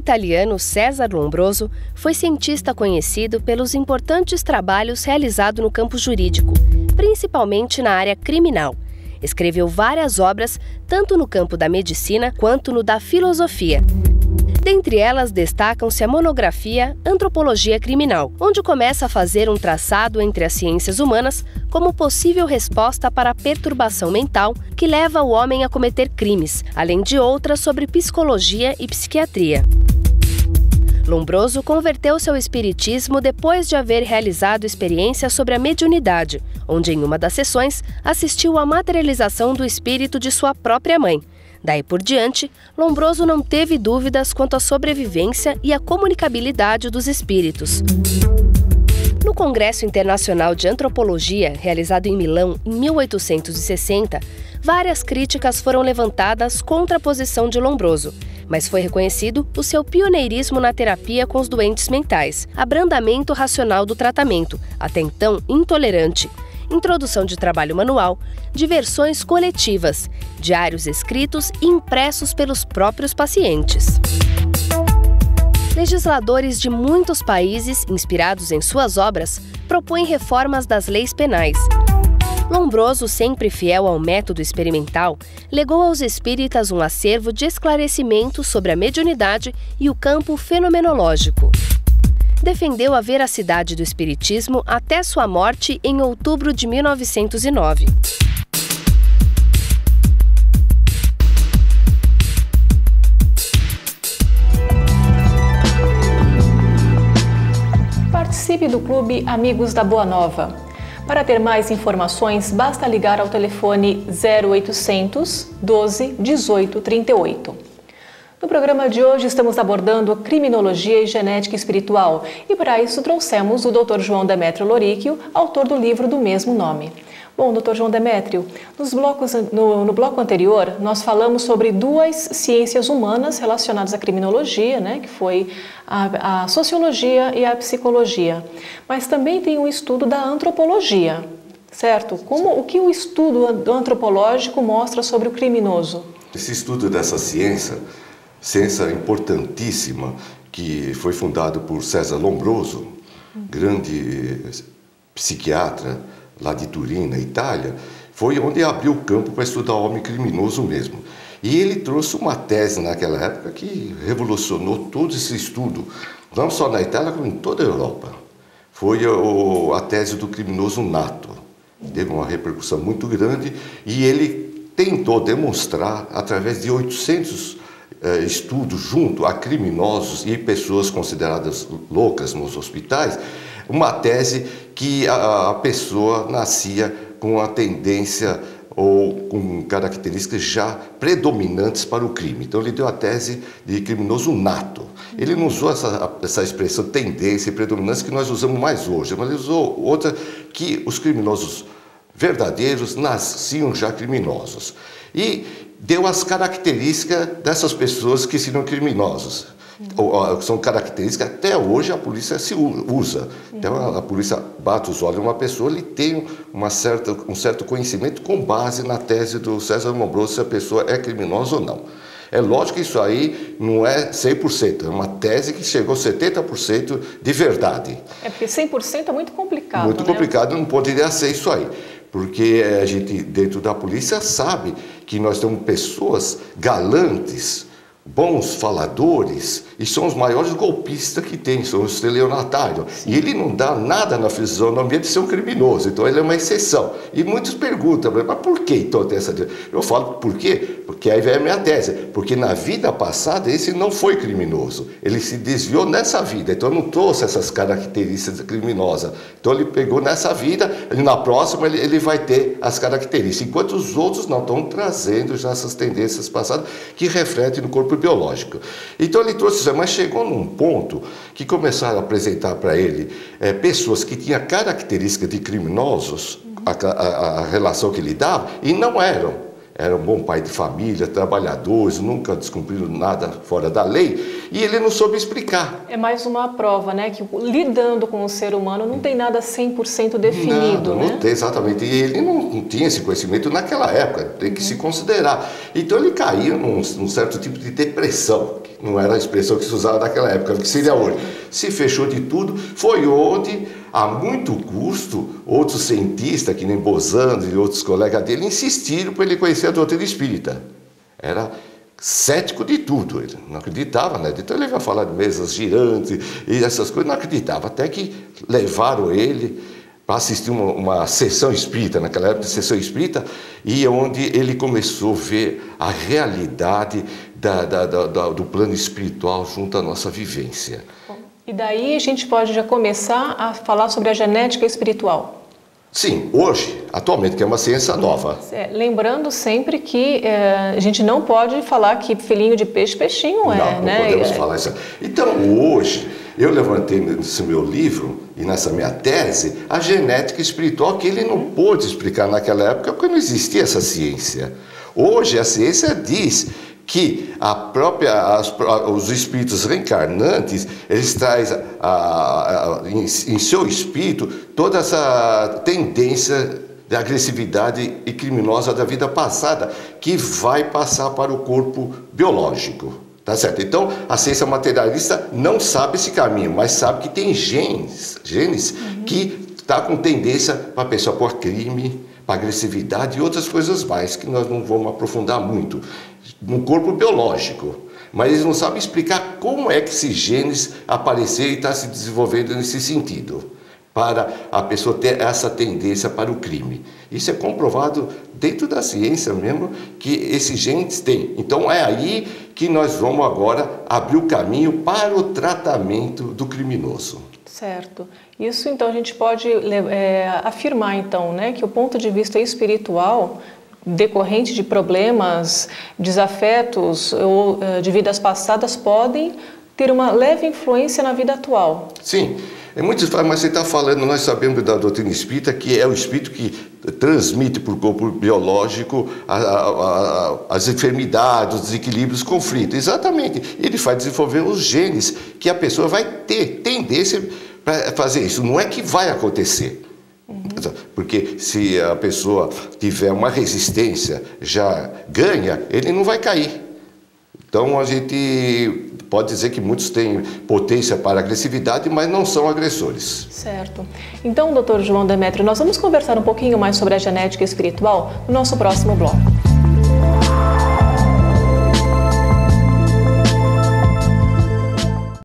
italiano César Lombroso foi cientista conhecido pelos importantes trabalhos realizados no campo jurídico, principalmente na área criminal. Escreveu várias obras, tanto no campo da medicina quanto no da filosofia. Dentre elas, destacam-se a monografia Antropologia Criminal, onde começa a fazer um traçado entre as ciências humanas como possível resposta para a perturbação mental que leva o homem a cometer crimes, além de outras sobre psicologia e psiquiatria. Lombroso converteu-se ao espiritismo depois de haver realizado experiências sobre a mediunidade, onde em uma das sessões assistiu à materialização do espírito de sua própria mãe. Daí por diante, Lombroso não teve dúvidas quanto à sobrevivência e à comunicabilidade dos espíritos. No Congresso Internacional de Antropologia, realizado em Milão em 1860, várias críticas foram levantadas contra a posição de Lombroso, mas foi reconhecido o seu pioneirismo na terapia com os doentes mentais, abrandamento racional do tratamento, até então intolerante, introdução de trabalho manual, diversões coletivas, diários escritos e impressos pelos próprios pacientes. Legisladores de muitos países, inspirados em suas obras, propõem reformas das leis penais. Lombroso, sempre fiel ao método experimental, legou aos espíritas um acervo de esclarecimentos sobre a mediunidade e o campo fenomenológico. Defendeu a veracidade do espiritismo até sua morte em outubro de 1909. Participe do Clube Amigos da Boa Nova. Para ter mais informações, basta ligar ao telefone 0800 12 18 38. No programa de hoje estamos abordando criminologia e genética espiritual e para isso trouxemos o Dr. João Demétrio Loríquio, autor do livro do mesmo nome. Bom, Dr. João Demétrio, no bloco anterior nós falamos sobre duas ciências humanas relacionadas à criminologia, né, que foi a sociologia e a psicologia, mas também tem um estudo da antropologia, certo? O que o estudo antropológico mostra sobre o criminoso? Esse estudo dessa ciência importantíssima, que foi fundado por César Lombroso, grande psiquiatra lá de Turim, na Itália, foi onde abriu o campo para estudar o homem criminoso mesmo. E ele trouxe uma tese naquela época que revolucionou todo esse estudo, não só na Itália, como em toda a Europa. Foi a tese do criminoso nato. Teve uma repercussão muito grande e ele tentou demonstrar, através de 800 estudos junto a criminosos e pessoas consideradas loucas nos hospitais, uma tese que a pessoa nascia com a tendência ou com características já predominantes para o crime. Então ele deu a tese de criminoso nato. Ele não usou essa expressão tendência e predominância que nós usamos mais hoje, mas ele usou outra, que os criminosos verdadeiros nasciam já criminosos. E deu as características dessas pessoas que seriam criminosos. São características que até hoje a polícia se usa. Então a polícia bate os olhos em uma pessoa, ele tem um certo conhecimento com base na tese do César Lombroso se a pessoa é criminosa ou não. É lógico que isso aí não é 100%, é uma tese que chegou a 70% de verdade. É porque 100% é muito complicado, muito complicado, não poderia ser isso aí. Porque a gente, dentro da polícia, sabe que nós temos pessoas galantes, bons faladores, e são os maiores golpistas que tem, são os estelionatários. E ele não dá nada na fisionomia de ser um criminoso, então ele é uma exceção. E muitos perguntam, mas por que então tem essa... Eu falo, por quê? Porque aí vem a minha tese, porque na vida passada esse não foi criminoso, ele se desviou nessa vida, então não trouxe essas características criminosas. Então ele pegou nessa vida, e na próxima ele vai ter as características, enquanto os outros não estão trazendo já essas tendências passadas que refletem no corpo biológico. Então ele trouxe isso, mas chegou num ponto que começaram a apresentar para ele pessoas que tinham características de criminosos, a relação que ele dava, e não eram. Era um bom pai de família, trabalhadores, nunca descumpriram nada fora da lei, e ele não soube explicar. É mais uma prova, né, que lidando com o ser humano não tem nada 100% definido, né? Não tem, exatamente, e ele não tinha esse conhecimento naquela época, tem que se considerar. Então ele caiu num certo tipo de depressão, não era a expressão que se usava naquela época, o que seria hoje. Se fechou de tudo, foi onde, a muito custo, outros cientistas, que nem Bosano e outros colegas dele, insistiram para ele conhecer a doutrina espírita. Era cético de tudo, ele não acreditava, né? Então ele vai falar de mesas girantes e essas coisas, não acreditava, até que levaram ele para assistir uma sessão espírita, naquela época, sessão espírita, e onde ele começou a ver a realidade do plano espiritual junto à nossa vivência. E daí a gente pode já começar a falar sobre a genética espiritual. Sim, hoje, atualmente, que é uma ciência nova. Lembrando sempre que a gente não pode falar que filhinho de peixe, peixinho é, né? Não podemos falar isso. Então, hoje, eu levantei nesse meu livro e nessa minha tese a genética espiritual, que ele não pôde explicar naquela época, porque não existia essa ciência. Hoje, a ciência diz que os espíritos reencarnantes, eles trazem em seu espírito toda essa tendência de agressividade e criminosa da vida passada, que vai passar para o corpo biológico, tá certo? Então, a ciência materialista não sabe esse caminho, mas sabe que tem genes que tá com tendência para a pessoa por crime, para agressividade e outras coisas mais, que nós não vamos aprofundar muito, no corpo biológico. Mas eles não sabem explicar como é que esses genes apareceram e estão se desenvolvendo nesse sentido, para a pessoa ter essa tendência para o crime. Isso é comprovado dentro da ciência mesmo, que esses genes têm. Então é aí que nós vamos agora abrir o caminho para o tratamento do criminoso. Certo. Isso, então, a gente pode afirmar, então, né, que o ponto de vista espiritual, decorrente de problemas, desafetos ou de vidas passadas, podem ter uma leve influência na vida atual. Sim. Muitos falam, mas você está falando, nós sabemos da doutrina espírita, que é o espírito que transmite para o corpo biológico as enfermidades, os desequilíbrios, os conflitos. Exatamente. Ele faz desenvolver os genes que a pessoa vai ter tendência para fazer isso. Não é que vai acontecer. Porque se a pessoa tiver uma resistência, já ganha, ele não vai cair. Então a gente pode dizer que muitos têm potência para agressividade, mas não são agressores. Certo. Então, doutor João Demétrio, nós vamos conversar um pouquinho mais sobre a genética espiritual no nosso próximo bloco.